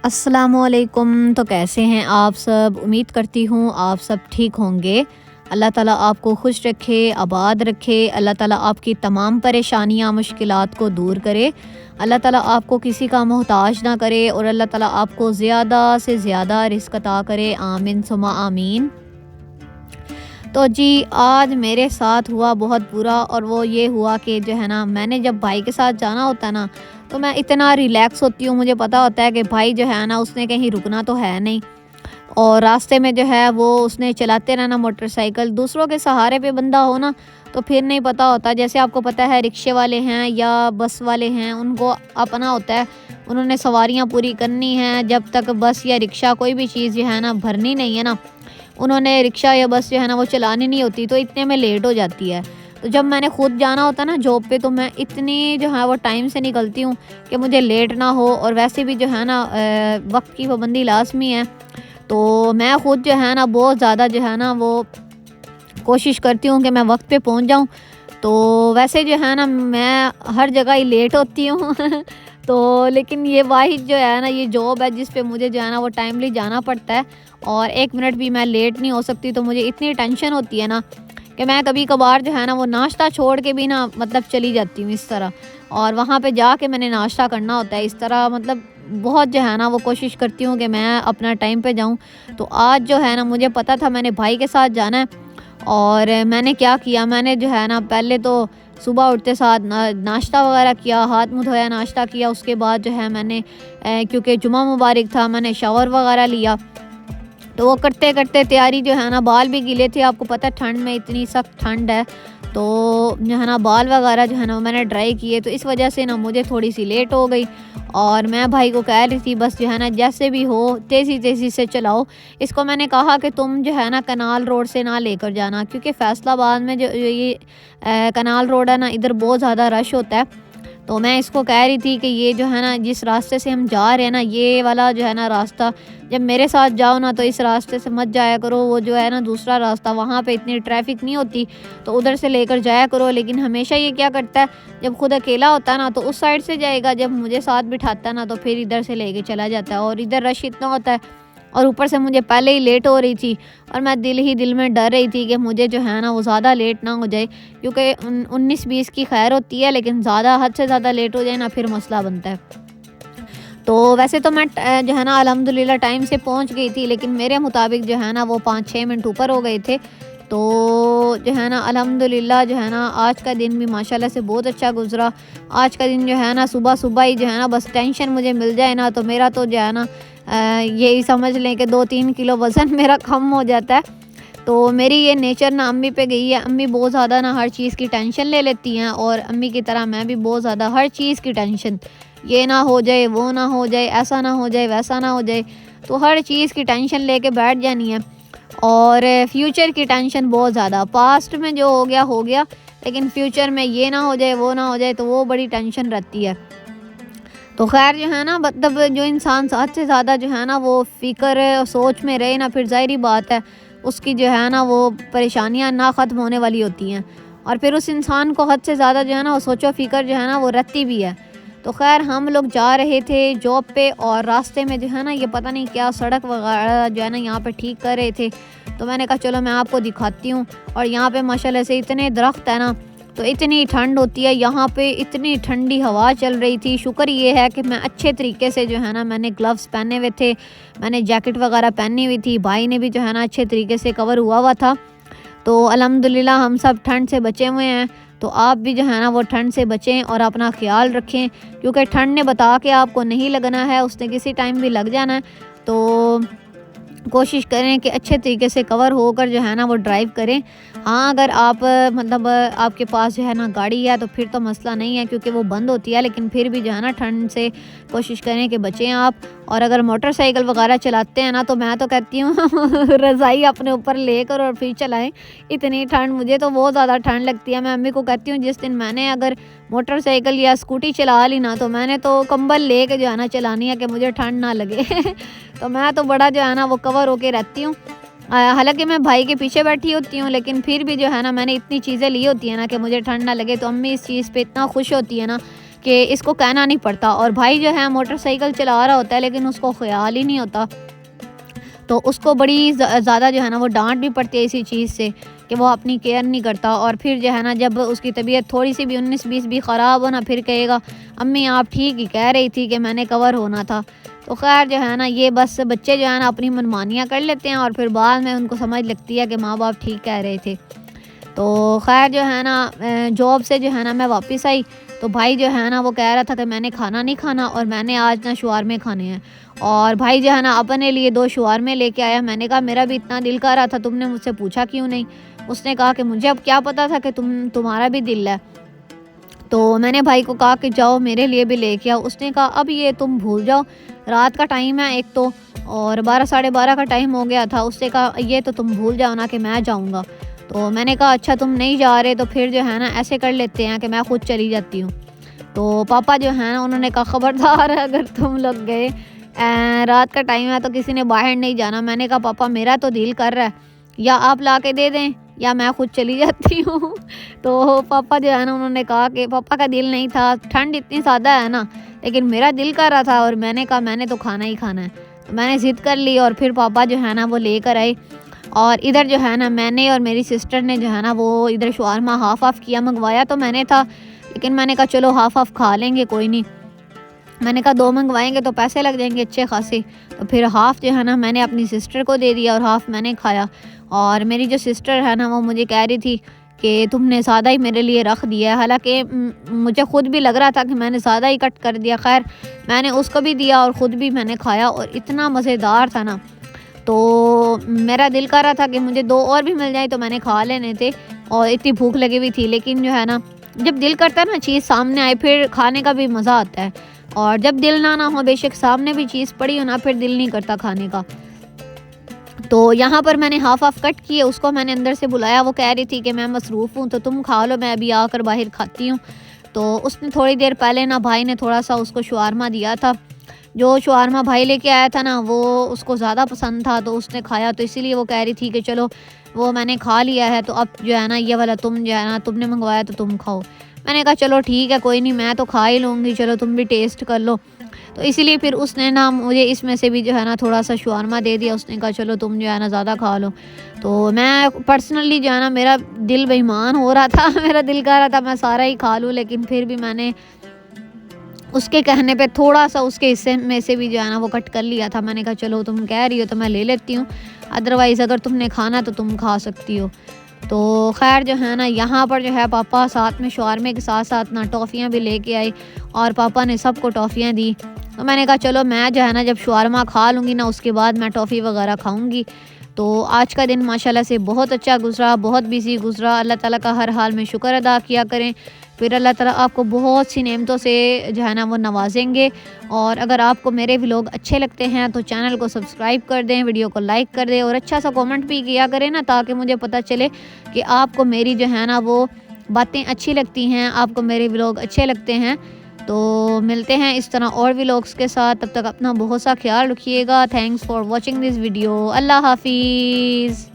अस्सलामुअलैकुम। तो कैसे हैं आप सब? उम्मीद करती हूँ आप सब ठीक होंगे। अल्लाह ताला आपको खुश रखे, आबाद रखे। अल्लाह ताला आपकी तमाम परेशानियाँ, मुश्किलात को दूर करे। अल्लाह ताला आपको किसी का मोहताज ना करे और अल्लाह ताला आपको ज़्यादा से ज़्यादा रिज़्क अता करे। आमीन सुम्मा आमीन। तो जी, आज मेरे साथ हुआ बहुत बुरा, और वो ये हुआ कि जो है ना, मैंने जब भाई के साथ जाना होता है ना, तो मैं इतना रिलैक्स होती हूँ। मुझे पता होता है कि भाई जो है ना, उसने कहीं रुकना तो है नहीं, और रास्ते में जो है वो उसने चलाते रहना मोटरसाइकिल। दूसरों के सहारे पे बंदा हो ना, तो फिर नहीं पता होता। जैसे आपको पता है, रिक्शे वाले हैं या बस वाले हैं, उनको अपना होता है, उन्होंने सवारियाँ पूरी करनी हैं। जब तक बस या रिक्शा कोई भी चीज़ जो है ना भरनी नहीं है ना, उन्होंने रिक्शा या बस जो है ना वो चलानी नहीं होती, तो इतने में लेट हो जाती है। तो जब मैंने खुद जाना होता है ना जॉब पे, तो मैं इतनी जो है वो टाइम से निकलती हूँ कि मुझे लेट ना हो। और वैसे भी जो है ना, वक्त की पाबंदी लाजमी है। तो मैं खुद जो है ना बहुत ज़्यादा जो है ना वो कोशिश करती हूँ कि मैं वक्त पे पहुँच जाऊँ। तो वैसे जो है ना, मैं हर जगह ही लेट होती हूँ तो लेकिन ये वाहिद जो है ना, ये जॉब है जिस पे मुझे जो है ना वो टाइमली जाना पड़ता है, और 1 मिनट भी मैं लेट नहीं हो सकती। तो मुझे इतनी टेंशन होती है ना, कि मैं कभी कभार जो है ना वो नाश्ता छोड़ के भी ना, मतलब चली जाती हूँ इस तरह। और वहाँ पे जाके मैंने नाश्ता करना होता है इस तरह, मतलब बहुत जो है ना वो कोशिश करती हूँ कि मैं अपना टाइम पे जाऊँ। तो आज जो है ना, मुझे पता था मैंने भाई के साथ जाना है, और मैंने क्या किया, मैंने जो है ना पहले तो सुबह उठते साथ नाश्ता वगैरह किया, हाथ मुँह धोया, नाश्ता किया। उसके बाद जो है मैंने क्योंकि जुमा मुबारक था, मैंने शावर वगैरह लिया। तो वो करते करते तैयारी जो है ना, बाल भी गीले थे, आपको पता है ठंड में इतनी सख्त ठंड है। तो जो है ना, बाल वगैरह जो है ना वो मैंने ड्राई किए, तो इस वजह से ना मुझे थोड़ी सी लेट हो गई। और मैं भाई को कह रही थी, बस जो है ना जैसे भी हो तेज़ी तेज़ी से चलाओ। इसको मैंने कहा कि तुम जो है ना कनाल रोड से ना लेकर जाना, क्योंकि फैसलाबाद में जो ये कनाल रोड है ना, इधर बहुत ज़्यादा रश होता है। तो मैं इसको कह रही थी कि ये जो है ना, जिस रास्ते से हम जा रहे हैं ना, ये वाला जो है ना रास्ता, जब मेरे साथ जाओ ना तो इस रास्ते से मत जाया करो। वो जो है ना दूसरा रास्ता, वहाँ पे इतनी ट्रैफिक नहीं होती, तो उधर से लेकर जाया करो। लेकिन हमेशा ये क्या करता है, जब खुद अकेला होता है ना तो उस साइड से जाएगा, जब मुझे साथ बिठाता है ना तो फिर इधर से लेके चला जाता है। और इधर रश इतना होता है, और ऊपर से मुझे पहले ही लेट हो रही थी, और मैं दिल ही दिल में डर रही थी कि मुझे जो है ना वो ज़्यादा लेट ना हो जाए। क्योंकि 19-20 की खैर होती है, लेकिन ज़्यादा हद से ज़्यादा लेट हो जाए ना, फिर मसला बनता है। तो वैसे तो मैं जो है ना अल्हम्दुलिल्लाह टाइम से पहुंच गई थी, लेकिन मेरे मुताबिक जो है ना वो 5-6 मिनट ऊपर हो गए थे। तो जो है ना अल्हम्दुलिल्लाह जो है ना, आज का दिन भी माशाल्लाह से बहुत अच्छा गुजरा। आज का दिन जो है ना, सुबह सुबह ही जो है ना, बस टेंशन मुझे मिल जाए ना, तो मेरा तो जो है ना यही समझ लें कि 2-3 किलो वज़न मेरा कम हो जाता है। तो मेरी ये नेचर ना अम्मी पे गई है। अम्मी बहुत ज़्यादा ना हर चीज़ की टेंशन ले लेती हैं, और अम्मी की तरह मैं भी बहुत ज़्यादा हर चीज़ की टेंशन, ये ना हो जाए, वो ना हो जाए, ऐसा ना हो जाए, वैसा ना हो जाए। तो हर चीज़ की टेंशन लेके बैठ जानी है, और फ्यूचर की टेंशन बहुत ज़्यादा। पास्ट में जो हो गया, लेकिन फ्यूचर में ये ना हो जाए, वो ना हो जाए, तो वो बड़ी टेंशन रहती है। तो ख़ैर जो है ना, मतलब जो इंसान हद से ज़्यादा जो है ना वो फ़िक्र और सोच में रहे ना, फिर ज़ाहिर-सी बात है उसकी जो है ना वो परेशानियाँ ना ख़त्म होने वाली होती हैं, और फिर उस इंसान को हद से ज़्यादा जो है ना वो सोचो फ़िक्र जो है ना वो रहती भी है। तो ख़ैर हम लोग जा रहे थे जॉब पे, और रास्ते में जो है ना, ये पता नहीं क्या सड़क वगैरह जो है ना यहाँ पे ठीक कर रहे थे। तो मैंने कहा चलो मैं आपको दिखाती हूँ। और यहाँ पे माशाल्लाह से इतने दरख्त है ना, तो इतनी ठंड होती है यहाँ पे, इतनी ठंडी हवा चल रही थी। शुक्र ये है कि मैं अच्छे तरीके से जो है ना, मैंने ग्लव्स पहने हुए थे, मैंने जैकेट वगैरह पहनी हुई थी, भाई ने भी जो है ना अच्छे तरीके से कवर हुआ हुआ था। तो अल्हम्दुलिल्लाह हम सब ठंड से बचे हुए हैं। तो आप भी जो है ना वो ठंड से बचें और अपना ख्याल रखें, क्योंकि ठंड ने बता के आपको नहीं लगना है, उसने किसी टाइम भी लग जाना है। तो कोशिश करें कि अच्छे तरीके से कवर होकर जो है ना वो ड्राइव करें। हाँ, अगर आप मतलब आपके पास जो है ना गाड़ी है, तो फिर तो मसला नहीं है, क्योंकि वो बंद होती है, लेकिन फिर भी जो है ना ठंड से कोशिश करें कि बचें आप। और अगर मोटरसाइकिल वगैरह चलाते हैं ना, तो मैं तो कहती हूँ रज़ाई अपने ऊपर लेकर और फिर चलाएं। इतनी ठंड, मुझे तो बहुत ज़्यादा ठंड लगती है। मैं अम्मी को कहती हूँ, जिस दिन मैंने अगर मोटरसाइकिल या स्कूटी चला ली ना, तो मैंने तो कंबल लेके जो है ना चलानी है कि मुझे ठंड ना लगे तो मैं तो बड़ा जो है ना वो कवर होके रहती हूँ। हालाँकि मैं भाई के पीछे बैठी होती हूँ, लेकिन फिर भी जो है ना मैंने इतनी चीज़ें ली होती हैं ना कि मुझे ठंड ना लगे। तो अम्मी इस चीज़ पे इतना खुश होती है ना कि इसको कहना नहीं पड़ता। और भाई जो है मोटरसाइकिल चला रहा होता है लेकिन उसको ख्याल ही नहीं होता, तो उसको बड़ी ज़्यादा जो है ना वो डांट भी पड़ती है इसी चीज़ से कि वो अपनी केयर नहीं करता। और फिर जो है ना जब उसकी तबीयत थोड़ी सी भी 19-20 भी ख़राब हो ना, फिर कहेगा अम्मी आप ठीक ही कह रही थी कि मैंने कवर होना था। तो खैर जो है ना ये बस बच्चे जो है ना अपनी मनमानियाँ कर लेते हैं और फिर बाद में उनको समझ लगती है कि माँ बाप ठीक कह रहे थे। तो खैर जो है ना जॉब से जो है ना मैं वापस आई, तो भाई जो है ना वो कह रहा था कि मैंने खाना नहीं खाना और मैंने आज ना शवारमे खाने हैं। और भाई जो है ना अपने लिए 2 शवारमे लेके आया। मैंने कहा मेरा भी इतना दिल कर रहा था, तुमने मुझसे पूछा क्यों नहीं? उसने कहा कि मुझे अब क्या पता था कि तुम्हारा भी दिल है। तो मैंने भाई को कहा कि जाओ मेरे लिए भी लेके आओ। उसने कहा अब ये तुम भूल जाओ, रात का टाइम है एक तो, और 12 साढ़े 12 का टाइम हो गया था। उसने कहा ये तो तुम भूल जाओ ना कि मैं जाऊँगा। तो मैंने कहा अच्छा तुम नहीं जा रहे तो फिर जो है ना ऐसे कर लेते हैं कि मैं खुद चली जाती हूँ। तो पापा जो है ना उन्होंने कहा खबरदार अगर तुम लोग गए, रात का टाइम है तो किसी ने बाहर नहीं जाना। मैंने कहा पापा मेरा तो दिल कर रहा है, या आप ला के दे दें या मैं खुद चली जाती हूँ। तो पापा जो है ना उन्होंने कहा कि पापा का दिल नहीं था, ठंड इतनी ज़्यादा है ना, लेकिन मेरा दिल कर रहा था और मैंने कहा मैंने तो खाना ही खाना है। तो मैंने ज़िद कर ली और फिर पापा जो है ना वो लेकर आए। और इधर जो है ना मैंने और मेरी सिस्टर ने जो है ना वो इधर शवारमा हाफ़ हाफ़ किया। मंगवाया तो मैंने था लेकिन मैंने कहा चलो हाफ़ हाफ़ खा लेंगे कोई नहीं। मैंने कहा 2 मंगवाएंगे तो पैसे लग जाएंगे अच्छे खासे। तो फिर हाफ़ जो है ना मैंने अपनी सिस्टर को दे दिया और हाफ़ मैंने खाया। और मेरी जो सिस्टर है ना वो मुझे कह रही थी कि तुमने ज़्यादा ही मेरे लिए रख दिया है। हालांकि मुझे ख़ुद भी लग रहा था कि मैंने ज़्यादा ही कट कर दिया। खैर मैंने उसको भी दिया और ख़ुद भी मैंने खाया और इतना मज़ेदार था ना, तो मेरा दिल कर रहा था कि मुझे 2 और भी मिल जाए तो मैंने खा लेने थे। और इतनी भूख लगी हुई थी, लेकिन जो है ना जब दिल करता है ना चीज़ सामने आए फिर खाने का भी मज़ा आता है। और जब दिल ना हो बेशक सामने भी चीज़ पड़ी हो ना, फिर दिल नहीं करता खाने का। तो यहाँ पर मैंने हाफ़ हाफ़ कट किए, उसको मैंने अंदर से बुलाया। वो कह रही थी कि मैं मसरूफ़ हूँ तो तुम खा लो, मैं अभी आकर बाहर खाती हूँ। तो उसने थोड़ी देर पहले ना भाई ने थोड़ा सा उसको शवारमा दिया था। जो शवारमा भाई लेके आया था ना वो उसको ज़्यादा पसंद था तो उसने खाया, तो इसीलिए वो कह रही थी कि चलो वो मैंने खा लिया है तो अब जो है ना ये वाला तुम जो है ना तुमने मंगवाया तो तुम खाओ। मैंने कहा चलो ठीक है कोई नहीं, मैं तो खा ही लूँगी, चलो तुम भी टेस्ट कर लो। तो इसीलिए फिर उसने ना मुझे इसमें से भी जो है ना थोड़ा सा शवारमा दे दिया। उसने कहा चलो तुम जो है ना ज़्यादा खा लो। तो मैं पर्सनली जो है ना मेरा दिल बेईमान हो रहा था मेरा दिल कर रहा था मैं सारा ही खा लूँ, लेकिन फिर भी मैंने उसके कहने पे थोड़ा सा उसके हिस्से में से भी जो है ना वो कट कर लिया था। मैंने कहा चलो तुम कह रही हो तो मैं ले लेती हूँ, अदरवाइज़ अगर तुमने खाना तो तुम खा सकती हो। तो खैर जो है ना यहाँ पर जो है पापा साथ में शवारमे के साथ साथ ना टॉफ़ियाँ भी लेके आए और पापा ने सबको टॉफ़ियाँ दी। तो मैंने कहा चलो मैं जो है ना जब शवारमा खा लूँगी ना उसके बाद मैं टॉफ़ी वगैरह खाऊँगी। तो आज का दिन माशाल्लाह से बहुत अच्छा गुज़रा, बहुत बिज़ी गुज़रा। अल्लाह ताला का हर हाल में शुक्र अदा किया करें, फिर अल्लाह ताला आपको बहुत सी नेमतों से जो है ना वो नवाजेंगे। और अगर आपको मेरे व्लॉग अच्छे लगते हैं तो चैनल को सब्सक्राइब कर दें, वीडियो को लाइक कर दें और अच्छा सा कमेंट भी किया करें ना, ताकि मुझे पता चले कि आपको मेरी जो है ना वो बातें अच्छी लगती हैं, आपको मेरे व्लॉग अच्छे लगते हैं। तो मिलते हैं इस तरह और व्लॉग्स के साथ, तब तक अपना बहुत सा ख्याल रखिएगा। Thanks for watching this video. Allah हाफिज़।